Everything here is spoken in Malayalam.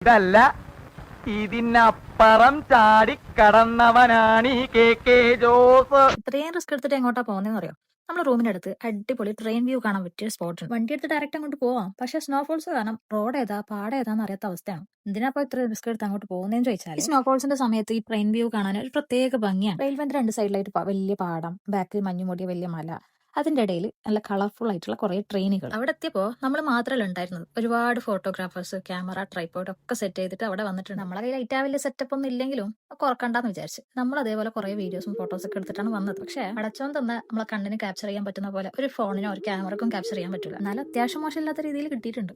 ഇതല്ല, ഇതിനപ്പുറം ചാടിക്കടന്നവനാണ് ഈ കെ ജോസ്. ഇത്രയും റിസ്ക് എടുത്തിട്ട് എങ്ങോട്ടാ പോകുന്നതെന്ന് അറിയോ? നമ്മൾ റൂമിന്റെ അടുത്ത് അടിപൊളി ട്രെയിൻ വ്യൂ കാണാൻ പറ്റിയ സ്പോട്ട് ഉണ്ട്. വണ്ടി എടുത്ത് ഡയറക്റ്റ് അങ്ങോട്ട് പോവാം. പക്ഷെ സ്നോഫോൾസ് കാരണം റോഡ് ഏതാ പാട ഏതാന്ന് അറിയാത്ത അവസ്ഥയാണ്. എന്തിനാപ്പോ ഇത്ര റിസ്ക് എടുത്ത് അങ്ങോട്ട് പോകുന്നതെന്ന് ചോദിച്ചാൽ, ഈ സ്നോഫോൾസിന്റെ സമയത്ത് ഈ ട്രെയിൻ വ്യൂ കാണാൻ ഒരു പ്രത്യേക ഭംഗിയാണ്. റെയിൽവേന്റെ രണ്ട് സൈഡിലായിട്ട് വലിയ പാടം, ബാക്കിൽ മഞ്ഞുമൂടിയ വലിയ മല, അതിന്റെ ഇടയിൽ നല്ല കളർഫുൾ ആയിട്ടുള്ള കുറെ ട്രെയിനുകൾ. അവിടെ എത്തിയപ്പോ നമ്മൾ മാത്രമല്ല ഉണ്ടായിരുന്നത്, ഒരുപാട് ഫോട്ടോഗ്രാഫേഴ്സ്, ക്യാമറ, ട്രൈപോഡ് ഒക്കെ സെറ്റ് ചെയ്തിട്ട് അവിടെ വന്നിട്ടുണ്ട്. നമ്മളെ കയ്യിൽ ഏറ്റവും വലിയ സെറ്റപ്പ് ഒന്നും ഇല്ലെങ്കിലും കുറക്കണ്ടെന്ന് വിചാരിച്ച് നമ്മൾ അതേപോലെ കുറെ വീഡിയോസും ഫോട്ടോസ് ഒക്കെ എടുത്തിട്ടാണ് വന്നത്. പക്ഷെ അടച്ചോൻ തന്നെ നമ്മളെ കണ്ണിന് ക്യാപ്ചർ ചെയ്യാൻ പറ്റുന്ന പോലെ ഒരു ഫോണിനോ ഒരു ക്യാമറക്കും ക്യാപ്ചർ ചെയ്യാൻ പറ്റില്ല. എന്നാലും അത്യാവശ്യം മോശമില്ലാത്ത രീതിയിൽ കിട്ടിയിട്ടുണ്ട്.